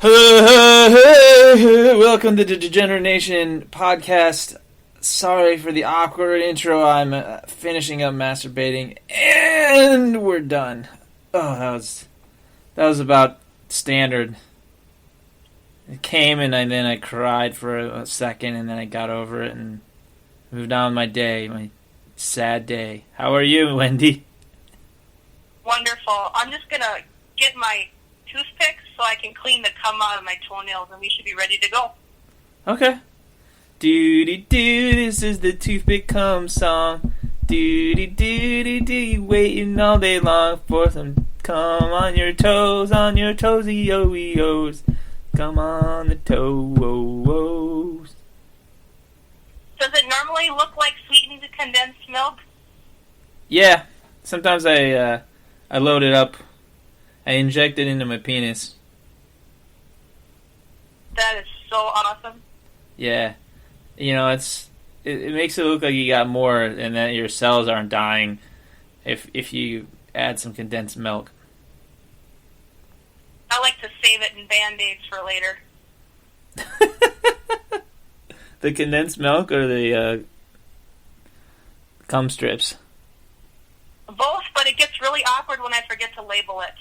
Welcome to the Degenerate Nation podcast. Sorry for the awkward intro. I'm finishing up masturbating, and we're done. Oh, that was about standard. It came, and then I cried for a second, and then I got over it and moved on with my day, my sad day. How are you, Wendy? Wonderful. I'm just gonna get my toothpicks so I can clean the cum out of my toenails, and we should be ready to go. Okay. Doo-dee-doo, this is the toothpick cum song. Doo-dee-doo-dee-doo, you waiting all day long for some cum on your toesy-o-e-os. Come on the toes. Does it normally look like sweetened condensed milk? Yeah. Sometimes I load it up. I inject it into my penis. That is so awesome. Yeah. You know, it makes it look like you got more and that your cells aren't dying if you add some condensed milk. I like to save it in Band-Aids for later. The condensed milk or the cum strips? Both, but it gets really awkward when I forget to label it.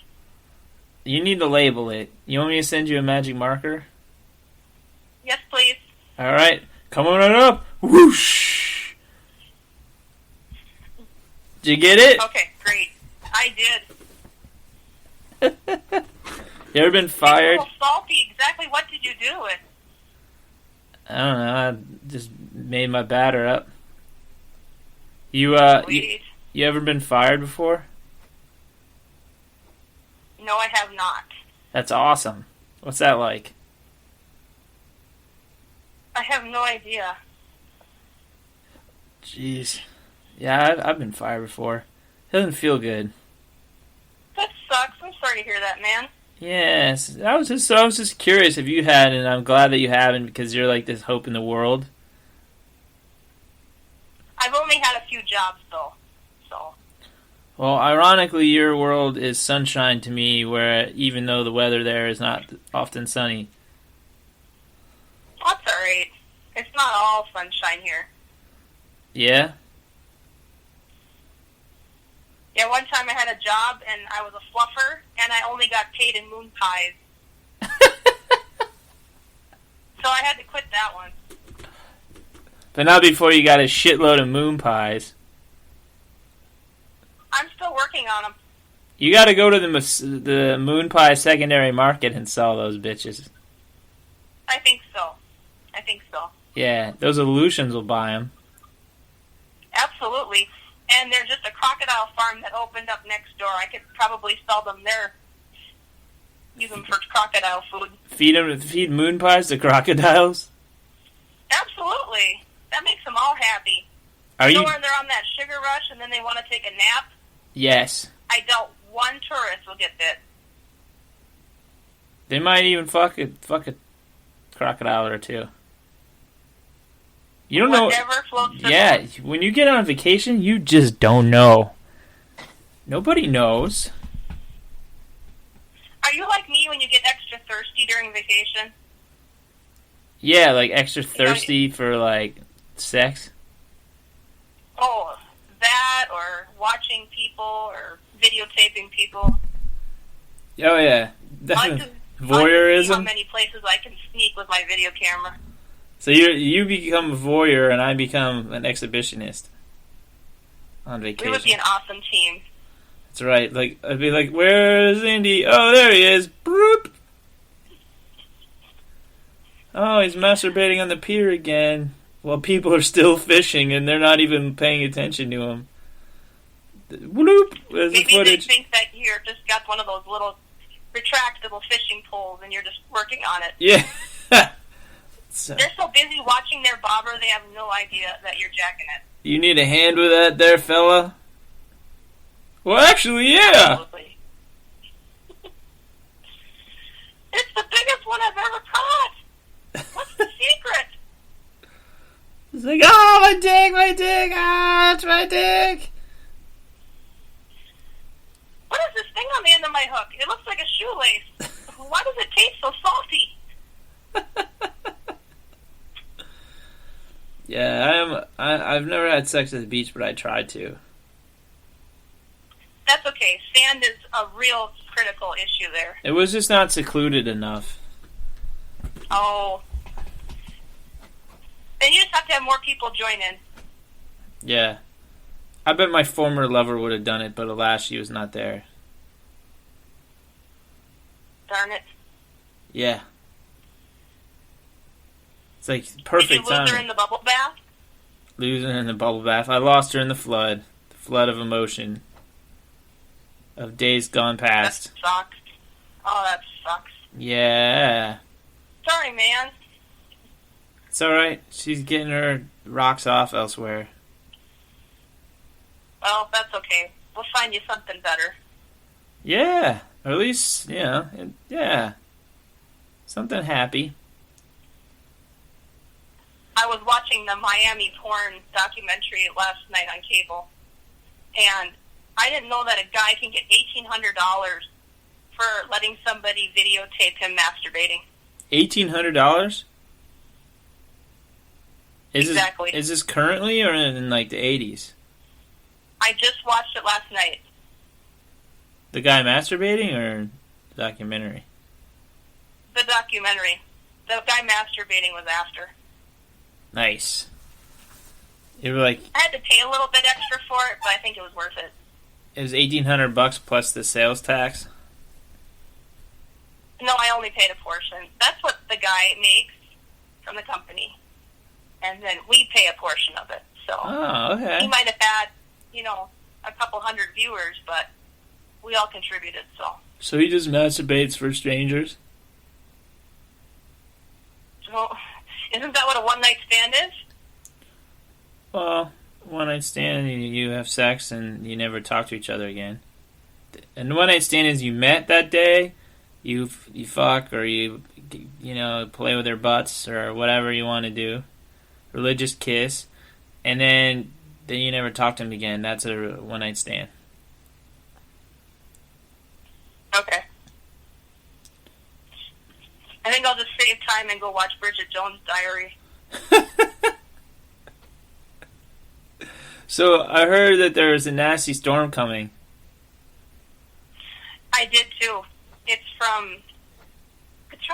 You need to label it. You want me to send you a magic marker? Yes, please. Alright, come on up. Whoosh! Did you get it? Okay, great. I did. You ever been fired? It's a little salty. Exactly what did you do with? I don't know. I just made my batter up. You ever been fired before? No, I have not. That's awesome. What's that like? I have no idea. Jeez. Yeah, I've been fired before. It doesn't feel good. That sucks. I'm sorry to hear that, man. Yes. I was just curious if you had, and I'm glad that you haven't because you're like this hope in the world. I've only had a few jobs, though. So. Well, ironically, your world is sunshine to me, where even though the weather there is not often sunny. That's alright. It's not all sunshine here. Yeah? Yeah, one time I had a job, and I was a fluffer, and I only got paid in moon pies. So I had to quit that one. But not before you got a shitload of moon pies. I'm still working on them. You gotta go to the moon pie secondary market and sell those bitches. I think so. Yeah, those Aleutians will buy them. Absolutely. And there's just a crocodile farm that opened up next door. I could probably sell them there. Use them for crocodile food. Feed moon pies to crocodiles? Absolutely. That makes them all happy. When they're on that sugar rush and then they want to take a nap? Yes. I doubt one tourist will get bit. They might even fuck a crocodile or two. You don't Whatever know. Floats Yeah, when you get on vacation, you just don't know. Nobody knows. Are you like me when you get extra thirsty during vacation? Yeah, like extra thirsty for like sex. Oh, that or watching people or videotaping people. Oh yeah, Voyeurism. I see how many places I can sneak with my video camera. So you become a voyeur and I become an exhibitionist on vacation. We would be an awesome team. That's right. Like I'd be like, "Where's Indy? Oh, there he is." Broop. Oh, he's masturbating on the pier again. While people are still fishing and they're not even paying attention to him. Bloop. There's the footage. Maybe they think that you're just got one of those little retractable fishing poles and you're just working on it. Yeah. They're so busy watching their bobber, they have no idea that you're jacking it. You need a hand with that there, fella? Well, actually, yeah. Absolutely. It's the biggest one I've ever caught. What's the secret? It's like, oh, my dick, it's my dick. What is this thing on the end of my hook? It looks like a shoelace. Why does it taste so salty? Yeah, I've never had sex at the beach, but I tried to. That's okay. Sand is a real critical issue there. It was just not secluded enough. Oh. Then you just have to have more people join in. Yeah. I bet my former lover would have done it, but alas, she was not there. Darn it. Yeah. It's like perfect timing. Did you lose her in the bubble bath? Losing her in the bubble bath. I lost her in the flood. The flood of emotion. Of days gone past. That sucks. Oh, that sucks. Yeah. Sorry, man. It's alright. She's getting her rocks off elsewhere. Well, that's okay. We'll find you something better. Yeah. Or at least, yeah. Something happy. I was watching the Miami porn documentary last night on cable, and I didn't know that a guy can get $1,800 for letting somebody videotape him masturbating. $1,800? Exactly. Is this currently or in like the 80s? I just watched it last night. The guy masturbating or the documentary? The documentary. The guy masturbating was after. Nice. You were like... I had to pay a little bit extra for it, but I think it was worth it. It was $1,800 plus the sales tax? No, I only paid a portion. That's what the guy makes from the company. And then we pay a portion of it. So oh, okay. He might have had, a couple hundred viewers, but we all contributed, so. So he just masturbates for strangers? So, isn't that what a one-night stand is? Well, one-night stand, you have sex and you never talk to each other again. And one-night stand is you met that day, you fuck, or you play with their butts, or whatever you want to do. Religious kiss. And then you never talk to them again. That's a one-night stand. Okay. I think I'll just save time and go watch Bridget Jones' Diary. So I heard that there was a nasty storm coming. I did too. It's from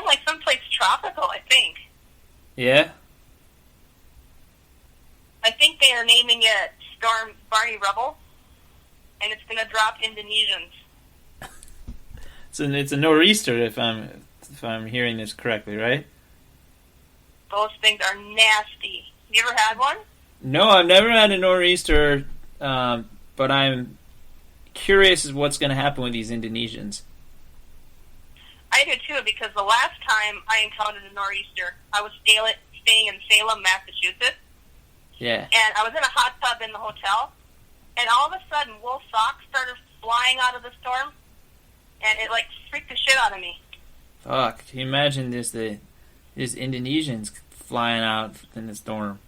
like someplace tropical, I think. Yeah? I think they are naming it Storm Barney Rubble, and it's going to drop Indonesians. It's a nor'easter, if I'm hearing this correctly, right? Those things are nasty. You ever had one? No, I've never had a nor'easter, but I'm curious as what's going to happen with these Indonesians. I do too, because the last time I encountered a nor'easter, I was staying in Salem, Massachusetts. Yeah. And I was in a hot tub in the hotel, and all of a sudden, wool socks started flying out of the storm, and it, freaked the shit out of me. Fuck. Can you imagine these Indonesians flying out in the storm?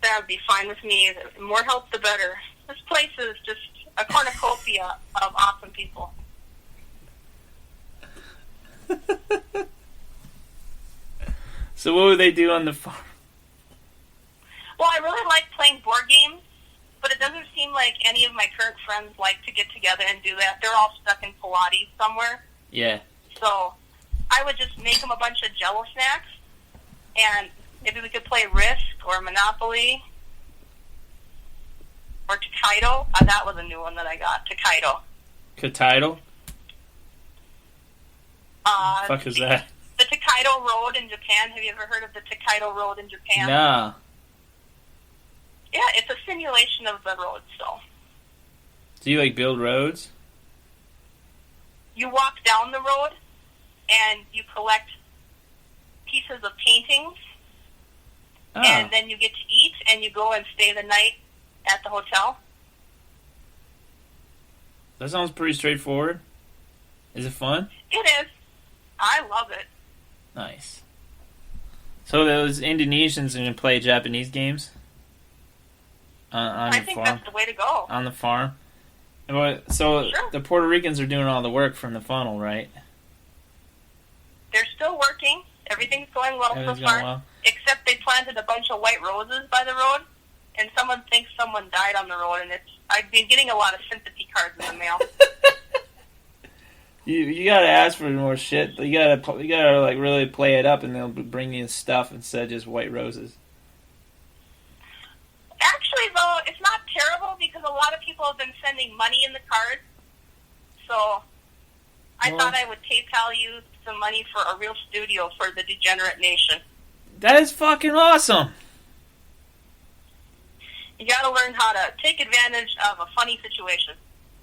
That would be fine with me. The more help, the better. This place is just a cornucopia of awesome people. So what would they do on the farm? Well, I really like playing board games, but it doesn't seem like any of my current friends like to get together and do that. They're all stuck in Pilates somewhere. Yeah. So I would just make them a bunch of Jell-O snacks, and maybe we could play Risk or Monopoly or Takedo. That was a new one that I got, Takedo. Takedo? Fuck is that? The Takedo Road in Japan. Have you ever heard of the Takedo Road in Japan? No. Yeah, it's a simulation of the road, so. Do you, build roads? You walk down the road, and you collect pieces of paintings, and then you get to eat, and you go and stay the night at the hotel. That sounds pretty straightforward. Is it fun? It is. I love it. Nice. So those Indonesians are going to play Japanese games? On I the think farm? that's the way to go. On the farm? So Sure. The Puerto Ricans are doing all the work from the funnel, right? They're still working. Everything's going well so Everything's far. going well. Except they planted a bunch of white roses by the road, and someone thinks someone died on the road, and I've been getting a lot of sympathy cards in the mail. You gotta ask for more shit. You gotta like really play it up, and they'll bring you stuff instead of just white roses. Actually, though, it's not terrible because a lot of people have been sending money in the cards. So I thought I would PayPal you some money for a real studio for the Degenerate Nation. That is fucking awesome. You gotta learn how to take advantage of a funny situation.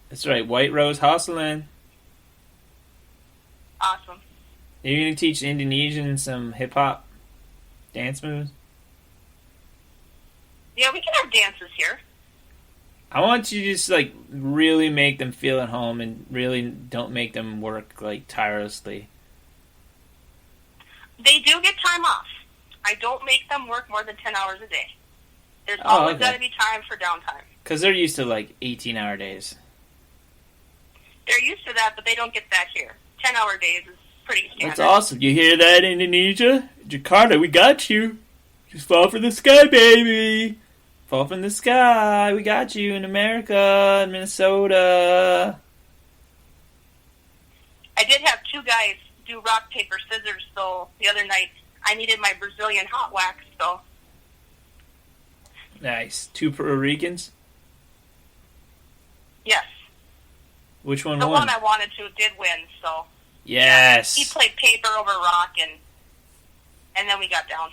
That's right, White Rose hustling. Awesome. Are you gonna teach Indonesian some hip hop dance moves? Yeah, we can have dances here. I want you to just like really make them feel at home and really don't make them work like tirelessly. They do get time off. I don't make them work more than 10 hours a day. There's always got to be time for downtime. Because they're used to like 18-hour days. They're used to that, but they don't get that here. 10-hour days is pretty standard. That's awesome. You hear that, Indonesia? Jakarta, we got you. Just fall from the sky, baby. Fall from the sky. We got you in America, in Minnesota. I did have two guys do rock, paper, scissors, so the other night I needed my Brazilian hot wax, so. Nice. 2 Puerto Ricans? Yes. Which one won? The one I wanted to did win, so. Yes. Yeah, he played paper over rock, and then we got down.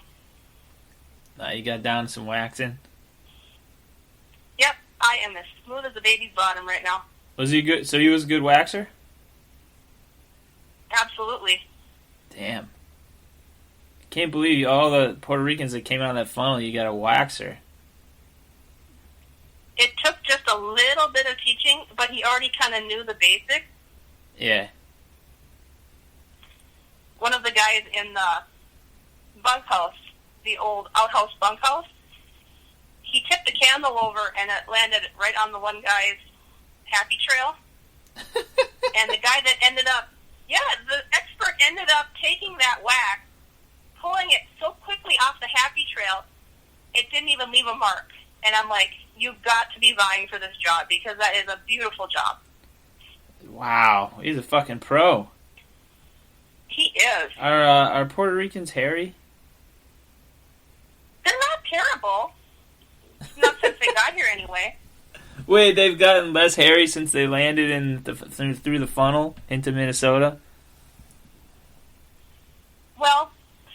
You got down some waxing? Yep, I am as smooth as a baby's bottom right now. Was he good? So he was a good waxer? Absolutely. Damn. I can't believe all the Puerto Ricans that came out of that funnel, you got a waxer. It took just a little bit of teaching, but he already kind of knew the basics. Yeah. One of the guys in the bunkhouse, the old outhouse bunkhouse, he tipped the candle over and it landed right on the one guy's happy trail. And the guy that the expert ended up taking that wax, pulling it so quickly off the happy trail, it didn't even leave a mark. And I'm like, you've got to be vying for this job because that is a beautiful job. Wow, he's a fucking pro. He is. Are Puerto Ricans hairy? They're not terrible. Not since they got here, anyway. Wait, they've gotten less hairy since they landed in through the funnel into Minnesota? Well,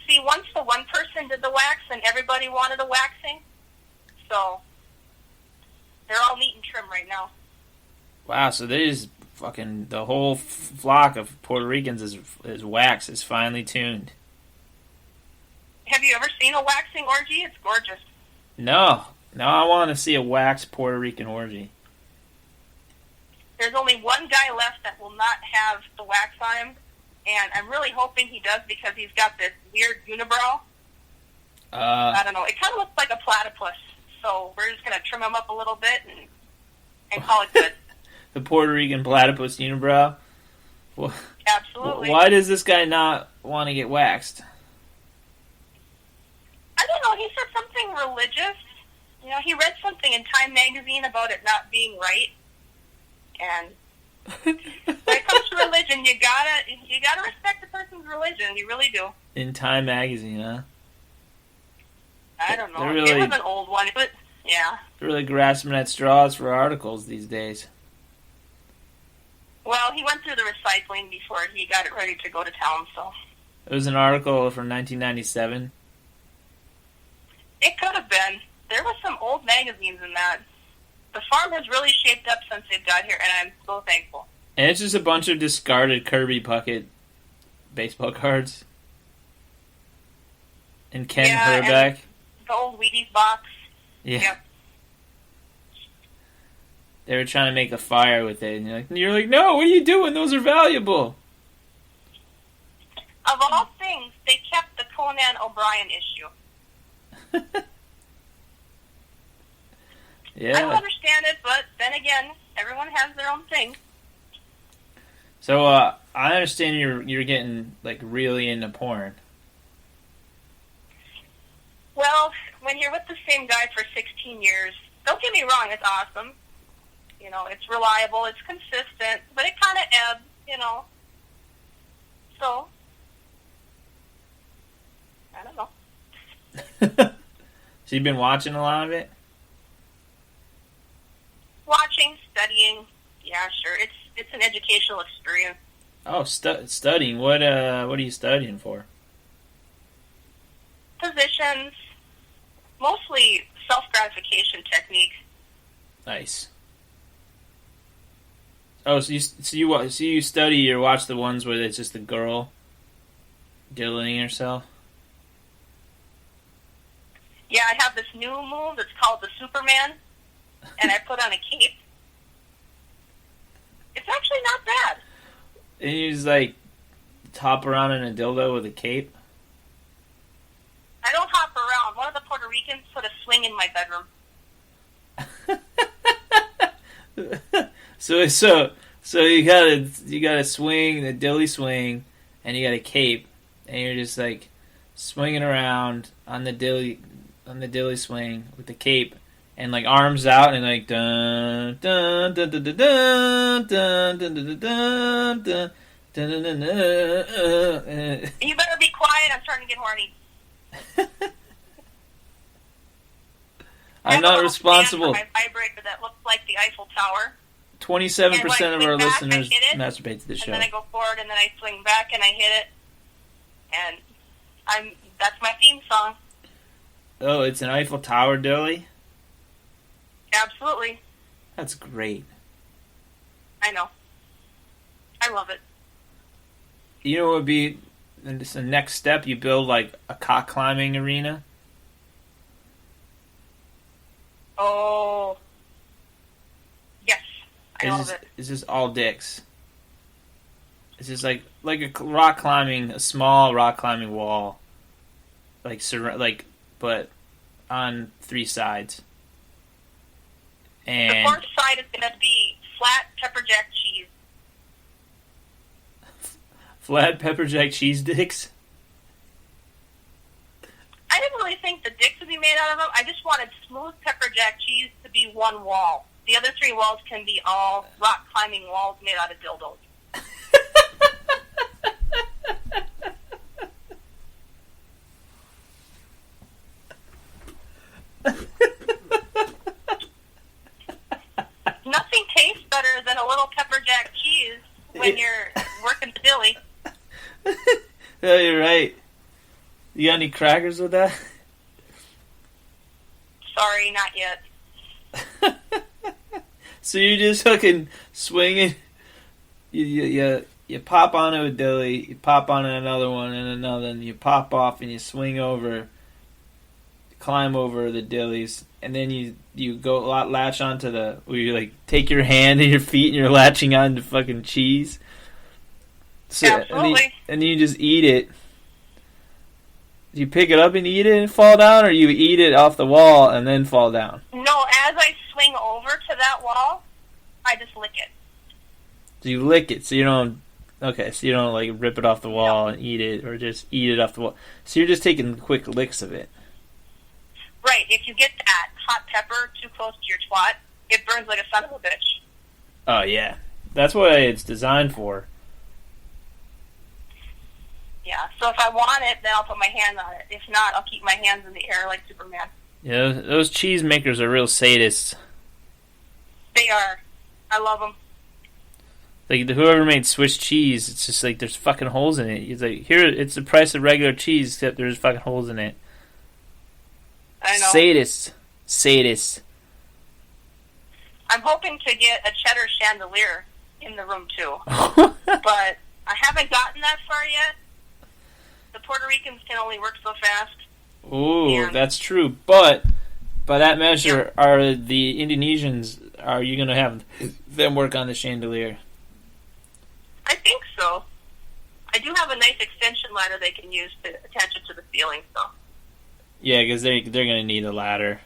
see, once the one person did the wax, and everybody wanted a waxing, so they're all neat and trim right now. Wow, so there's fucking the whole flock of Puerto Ricans is wax is finely tuned. Have you ever seen a waxing orgy? It's gorgeous. No, I want to see a wax Puerto Rican orgy. There's only one guy left that will not have the wax on him, and I'm really hoping he does because he's got this weird unibrow. I don't know. It kind of looks like a platypus, so we're just going to trim him up a little bit and call it good. The Puerto Rican platypus unibrow? Well, absolutely. Why does this guy not want to get waxed? I don't know. He said something religious. You know, he read something in Time magazine about it not being right. And when it comes to religion, you gotta respect the person's religion. You really do. In Time magazine, huh? I don't know. Really, it was an old one, but yeah. They're really grasping at straws for articles these days. Well, he went through the recycling before he got it ready to go to town, so. It was an article from 1997. It could have been. There was some old magazines in that. The farm has really shaped up since they've got here, and I'm so thankful. And it's just a bunch of discarded Kirby Puckett baseball cards. And Ken Herbeck. And the old Wheaties box. Yeah. Yep. They were trying to make a fire with it, and you're like, no, what are you doing? Those are valuable. Of all things, they kept the Conan O'Brien issue. Yeah. I don't understand it, but then again, everyone has their own thing. So, I understand you're getting, like, really into porn. Well, when you're with the same guy for 16 years, don't get me wrong, it's awesome. You know, it's reliable, it's consistent, but it kind of ebbs, you know. So, I don't know. So you've been watching a lot of it? Watching, studying, yeah, sure. It's an educational experience. Oh, studying. What are you studying for? Positions, mostly self-gratification technique. Nice. Oh, so you study or watch the ones where it's just the girl diddling herself? Yeah, I have this new move that's called the Superman, and I put on a cape. It's actually not bad. And you just like hop around in a dildo with a cape? I don't hop around. One of the Puerto Ricans put a swing in my bedroom. So you gotta swing the dilly swing, and you got a cape, and you're just like swinging around on the dilly swing with the cape, and like arms out and like dun dun dun dun dun dun dun dun dun dun dun. You better be quiet. I'm starting to get horny. I'm not responsible. My vibrator that looks like the Eiffel Tower. 27% of our listeners it, masturbate to the show. And then I go forward, and then I swing back, and I hit it, and that's my theme song. Oh, it's an Eiffel Tower dilly? Absolutely. That's great. I know. I love it. You know what would be the next step? You build like a cock climbing arena. Oh. Yes. I love it. It's just all dicks. It's just like a small rock climbing wall. But on 3 sides. And the 4th side is going to be flat pepper jack cheese. Flat pepper jack cheese dicks? I didn't really think the dicks would be made out of them. I just wanted smooth pepper jack cheese to be one wall. The other 3 walls can be all rock climbing walls made out of dildos. Nothing tastes better than a little pepper jack cheese when you're working dilly. Oh, you're right. You got any crackers with that? Sorry, not yet. So you're just fucking swinging. You pop onto a dilly, you pop onto another one and another, and you pop off and you swing over, climb over the dillies, and then you go latch onto where you like take your hand and your feet and you're latching onto fucking cheese. So, absolutely. And you just eat it. Do you pick it up and eat it and fall down, or you eat it off the wall and then fall down? No, as I swing over to that wall, I just lick it. So you lick it, so you don't... Okay, so you don't like rip it off the wall and eat it, or just eat it off the wall. So you're just taking quick licks of it. Right, if you get that hot pepper too close to your twat, it burns like a son of a bitch. Oh, yeah. That's what it's designed for. Yeah, so if I want it, then I'll put my hand on it. If not, I'll keep my hands in the air like Superman. Yeah, those cheese makers are real sadists. They are. I love them. Like, whoever made Swiss cheese, it's just like there's fucking holes in it. It's like, here, it's the price of regular cheese, except there's fucking holes in it. I know. Sadists. I'm hoping to get a cheddar chandelier in the room, too. But I haven't gotten that far yet. The Puerto Ricans can only work so fast. Ooh, that's true. But by that measure, are the Indonesians, are you going to have them work on the chandelier? I think so. I do have a nice extension ladder they can use to attach it to the ceiling, so. Yeah, because they're going to need a ladder.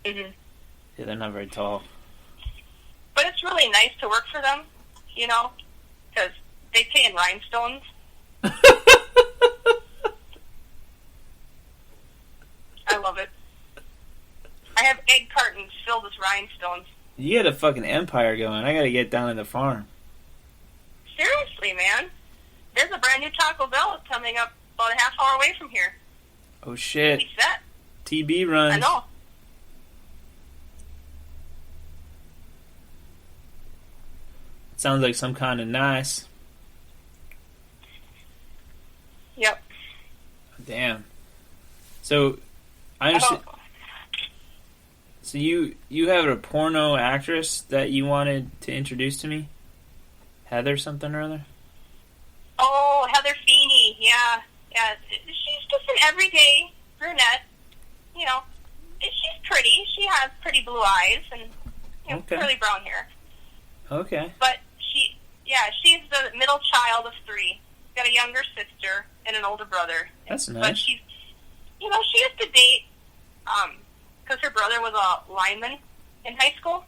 Mm-hmm. Yeah, they're not very tall. But it's really nice to work for them, you know, because they pay in rhinestones. filled with rhinestones. You got a fucking empire going. I gotta get down to the farm. Seriously, man. There's a brand new Taco Bell coming up about a half hour away from here. Oh, shit. Be set. TB runs. I know. Sounds like some kind of nice. Yep. Damn. So, I understand. So you have a porno actress that you wanted to introduce to me? Heather something or other? Oh, Heather Feeney. Yeah. She's just an everyday brunette. You know, she's pretty. She has pretty blue eyes and curly brown hair. Okay. But she's the middle child of 3. Got a younger sister and an older brother. That's nice. But she used to date, because her brother was a lineman in high school.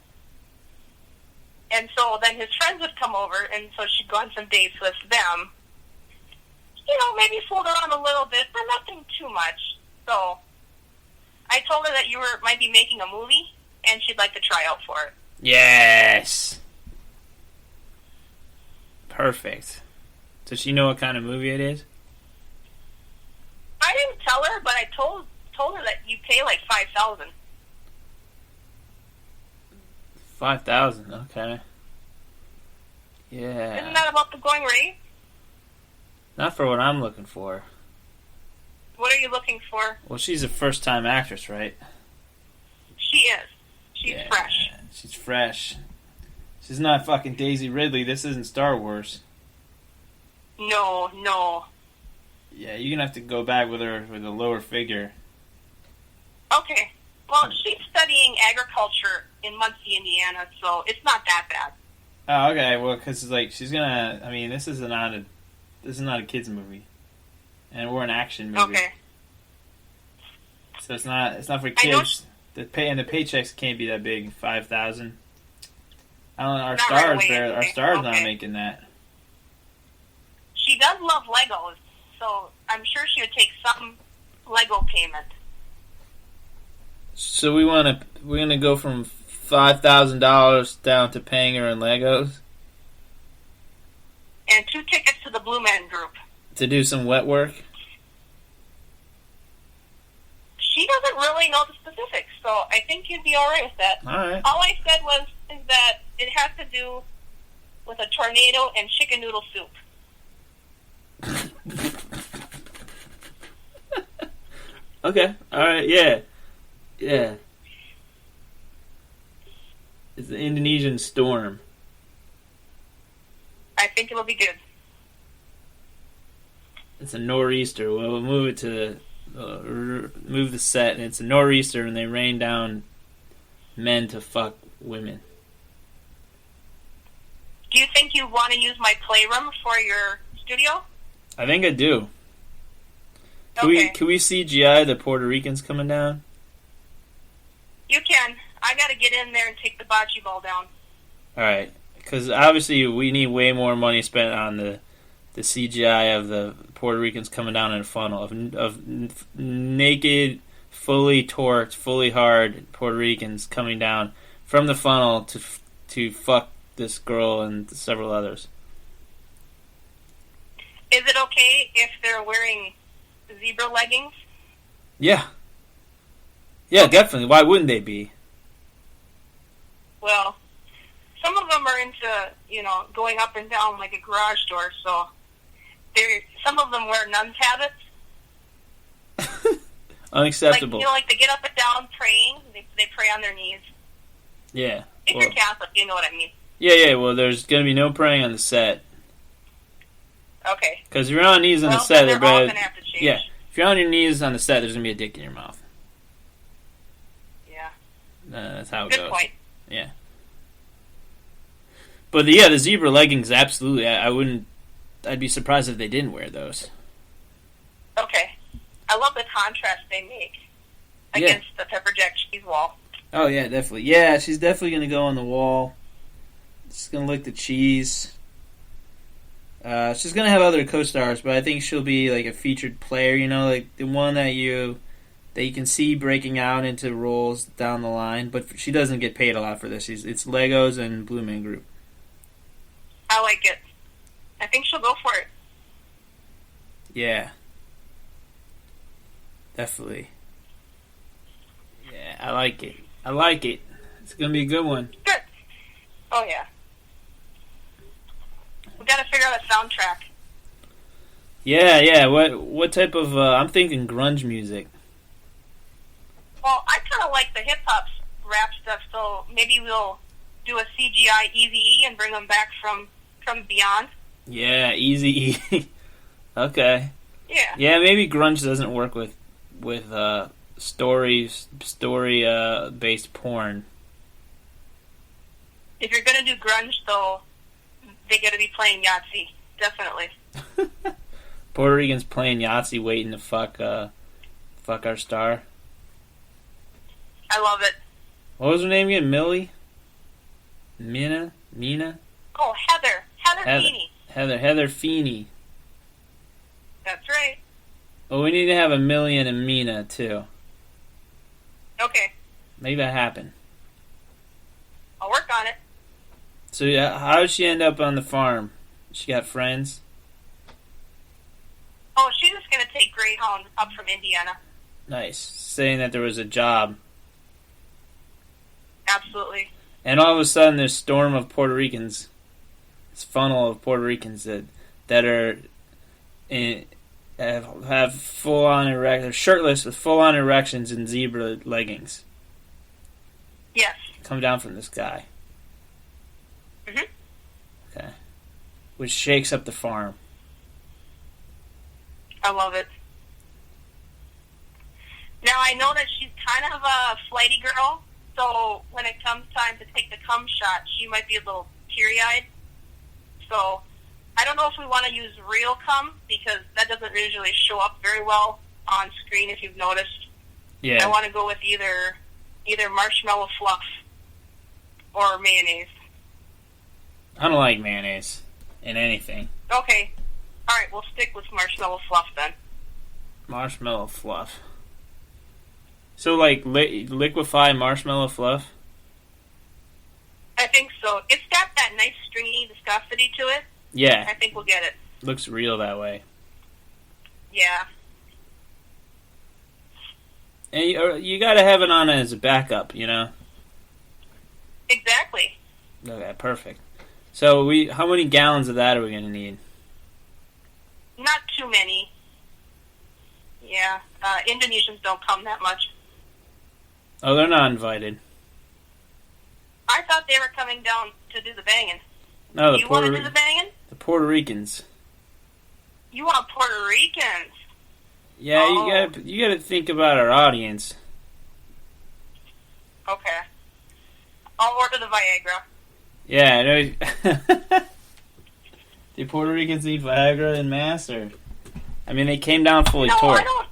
And so then his friends would come over, and so she'd go on some dates with them. Maybe fooled around a little bit, but nothing too much. So I told her that might be making a movie, and she'd like to try out for it. Yes. Perfect. Does she know what kind of movie it is? I didn't tell her, but I told her that you pay like $5,000. 5,000. Okay. Yeah. Isn't that about the going rate? Not for what I'm looking for. What are you looking for? Well, she's a first-time actress, right? She is. She's fresh. She's fresh. She's not fucking Daisy Ridley. This isn't Star Wars. No. Yeah, you're gonna have to go back with her with a lower figure. Okay. Well, she's studying agriculture in Muncie, Indiana, so it's not that bad. Oh, okay. Well, because she's gonna. I mean, this is not a kids movie, and we're an action movie. Okay. So it's not for kids. The paychecks can't be that big. 5,000. I don't know. Our star's not making that. She does love Legos, so I'm sure she would take some Lego payment. So we're gonna go from $5,000 down to paying her in Legos. And 2 tickets to the Blue Man Group. To do some wet work? She doesn't really know the specifics, so I think you'd be alright with that. Alright. All I said is that it has to do with a tornado and chicken noodle soup. Okay. Alright, yeah. Yeah. It's the Indonesian storm. I think it'll be good. It's a nor'easter. We'll move it to move the set, and it's a nor'easter, and they rain down men to fuck women. Do you think you want to use my playroom for your studio? I think I do. Can we CGI the Puerto Ricans coming down? You can. I got to get in there and take the bocce ball down. All right, because obviously we need way more money spent on the CGI of the Puerto Ricans coming down in a funnel of naked, fully torqued, fully hard Puerto Ricans coming down from the funnel to fuck this girl and several others. Is it okay if they're wearing zebra leggings? Yeah. Yeah, definitely. Why wouldn't they be? Well, some of them are into, going up and down like a garage door, so some of them wear nuns' habits. Unacceptable. Like they get up and down praying. They pray on their knees. Yeah. If you're Catholic, you know what I mean. Yeah, well, there's going to be no praying on the set. Okay. Because if you're on knees on the set, they're all going to have to change. Yeah. If you're on your knees on the set, there's going to be a dick in your mouth. Yeah. That's how it goes. Good Good point. Yeah. But the zebra leggings, absolutely. I'd be surprised if they didn't wear those. Okay. I love the contrast they make against the pepper jack cheese wall. Oh, yeah, definitely. Yeah, she's definitely going to go on the wall. She's going to lick the cheese. She's going to have other co-stars, but I think she'll be like a featured player, like the one that that you can see breaking out into roles down the line, but she doesn't get paid a lot for this. It's Legos and Blue Man Group. I like it. I think she'll go for it. Yeah. Definitely. Yeah, I like it. I like it. It's going to be a good one. Good. Oh, yeah. We got to figure out a soundtrack. Yeah. What type of... I'm thinking grunge music. Well, I kind of like the hip-hop rap stuff, so maybe we'll do a CGI Eazy-E and bring them back from beyond. Yeah, Eazy-E. Okay. Yeah. Yeah, maybe grunge doesn't work with story based porn. If you're gonna do grunge, though, they gotta be playing Yahtzee. Definitely. Puerto Ricans playing Yahtzee, waiting to fuck our star. I love it. What was her name again? Millie? Mina? Oh, Heather Feeney. Heather Feeney. That's right. Well, we need to have a Millie and a Mina, too. Okay. Make that happen. I'll work on it. So, how did she end up on the farm? She got friends? Oh, she's just going to take Greyhound up from Indiana. Nice. Saying that there was a job. Absolutely. And all of a sudden, this storm of Puerto Ricans, this funnel of Puerto Ricans that are have full-on they're shirtless with full-on erections and zebra leggings. Yes. Come down from this guy. Mhm. Okay. Which shakes up the farm. I love it. Now, I know that she's kind of a flighty girl, so when it comes time to take the cum shot, she might be a little teary-eyed. So, I don't know if we want to use real cum, because that doesn't usually show up very well on screen, if you've noticed. Yeah. I want to go with either marshmallow fluff or mayonnaise. I don't like mayonnaise in anything. Okay. All right, we'll stick with marshmallow fluff then. Marshmallow fluff. So, like, liquefy marshmallow fluff? I think so. It's got that nice stringy viscosity to it. Yeah. I think we'll get it. Looks real that way. Yeah. And you gotta have it on as a backup, you know? Exactly. Okay, perfect. So, how many gallons of that are we gonna need? Not too many. Yeah. Indonesians don't come that much. Oh, they're not invited. I thought they were coming down to do the banging. No, You want to do the banging? The Puerto Ricans. You want Puerto Ricans? Yeah, Oh. you gotta think about our audience. Okay. I'll order the Viagra. Yeah, do Puerto Ricans need Viagra in mass, or? I mean, they came down fully No, torqued. I don't.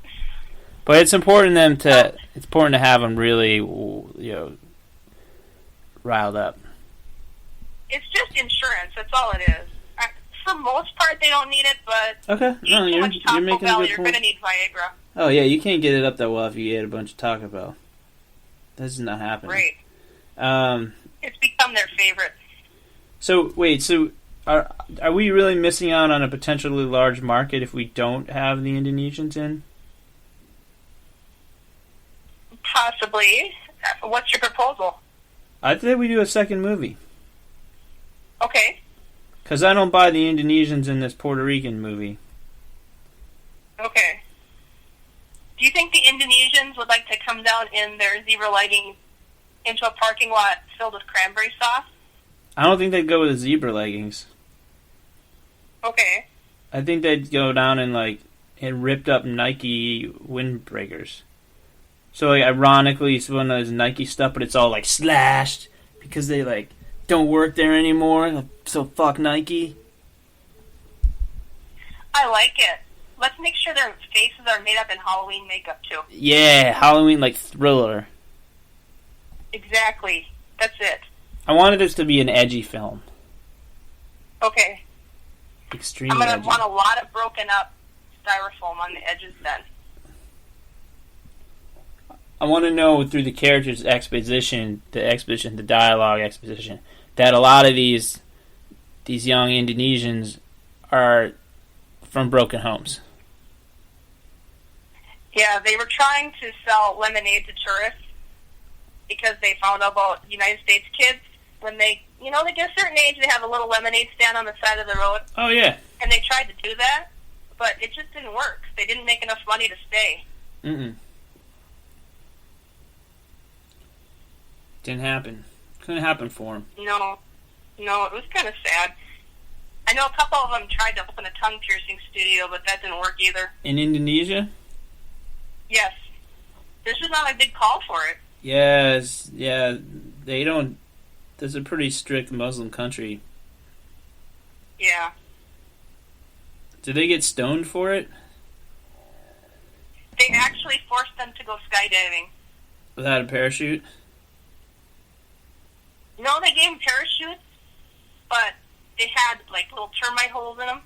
But it's important to have them really, riled up. It's just insurance. That's all it is. For the most part, they don't need it, but Okay, no, eat too much you're Taco making a Bell, good you're point. going to need Viagra. Oh yeah, you can't get it up that well if you ate a bunch of Taco Bell. This is not happening. Right. It's become their favorite. So wait, are we really missing out on a potentially large market if we don't have the Indonesians in? Possibly. What's your proposal? I'd say we do a second movie. Okay. Because I don't buy the Indonesians in this Puerto Rican movie. Okay. Do you think the Indonesians would like to come down in their zebra leggings into a parking lot filled with cranberry sauce? I don't think they'd go with the zebra leggings. Okay. I think they'd go down in ripped up Nike windbreakers. So ironically, it's one of those Nike stuff, but it's all slashed because they don't work there anymore. So fuck Nike. I like it. Let's make sure their faces are made up in Halloween makeup too. Yeah, Halloween Thriller. Exactly. That's it. I wanted this to be an edgy film. Okay. Extremely I'm going edgy. to want a lot of broken up styrofoam on the edges then. I want to know through the characters' the dialogue exposition, that a lot of these young Indonesians are from broken homes. Yeah, they were trying to sell lemonade to tourists because they found out about United States kids when they get a certain age, they have a little lemonade stand on the side of the road. Oh, yeah. And they tried to do that, but it just didn't work. They didn't make enough money to stay. Didn't happen. Couldn't happen for them. No, it was kind of sad. I know a couple of them tried to open a tongue piercing studio, but that didn't work either. In Indonesia? Yes. There's just not a big call for it. Yes, yeah. They don't... There's a pretty strict Muslim country. Yeah. Do they get stoned for it? They actually forced them to go skydiving. Without a parachute? No, they gave them parachutes, but they had, like, little termite holes in them.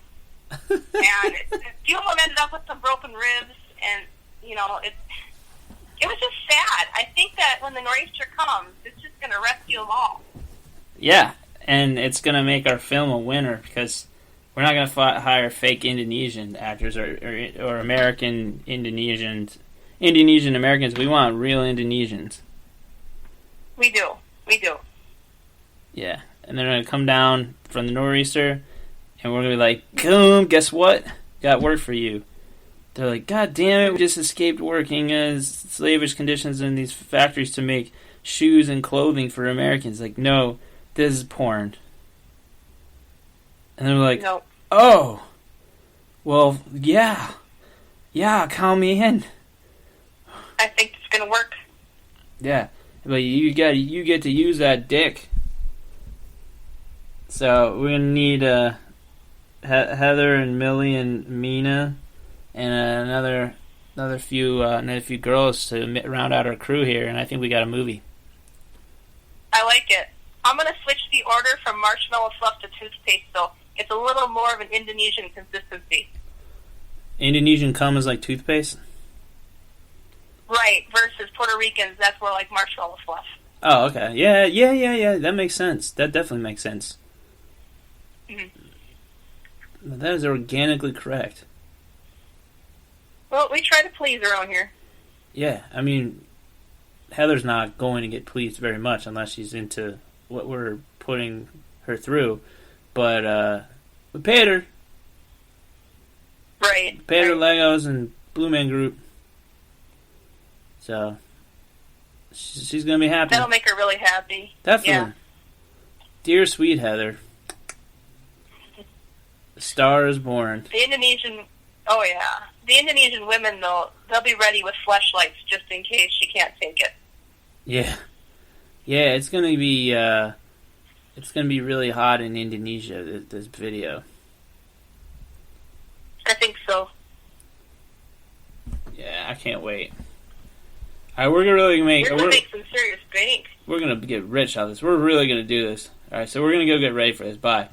And a few of them ended up with some broken ribs, and, it was just sad. I think that when the nor'easter comes, it's just going to rescue them all. Yeah, and it's going to make our film a winner, because we're not going to hire fake Indonesian actors or American Indonesian Americans. We want real Indonesians. We do. Yeah, and they're going to come down from the nor'easter, and we're going to be like, boom, guess what? Got work for you. They're like, God damn it, we just escaped working as slavish conditions in these factories to make shoes and clothing for Americans. Like, no, this is porn. And they're like, nope. Oh, well, yeah, count me in. I think it's going to work. Yeah, but you get to use that dick. So we're gonna need Heather and Millie and Mina and another few girls to round out our crew here, and I think we got a movie. I like it. I'm gonna switch the order from Marshmallow, Fluff to toothpaste, though. It's a little more of an Indonesian consistency. Indonesian cum is like toothpaste? Right, versus Puerto Ricans, that's more like Marshmallow Fluff. Oh, okay. Yeah. That makes sense. That definitely makes sense. Mm-hmm. That is organically correct. Well, we try to please around here. Yeah, I mean, Heather's not going to get pleased very much unless she's into what we're putting her through. But we paid her. Right. Paid her Legos and Blue Man Group. So she's going to be happy. That'll make her really happy. Definitely. Yeah. Dear sweet Heather. The star is born. The Indonesian women, though, they'll be ready with flashlights just in case she can't take it. Yeah. Yeah, it's going to be really hot in Indonesia, this video. I think so. Yeah, I can't wait. Alright, we're going to make some serious bank. We're going to get rich out of this. We're really going to do this. Alright, so we're going to go get ready for this. Bye.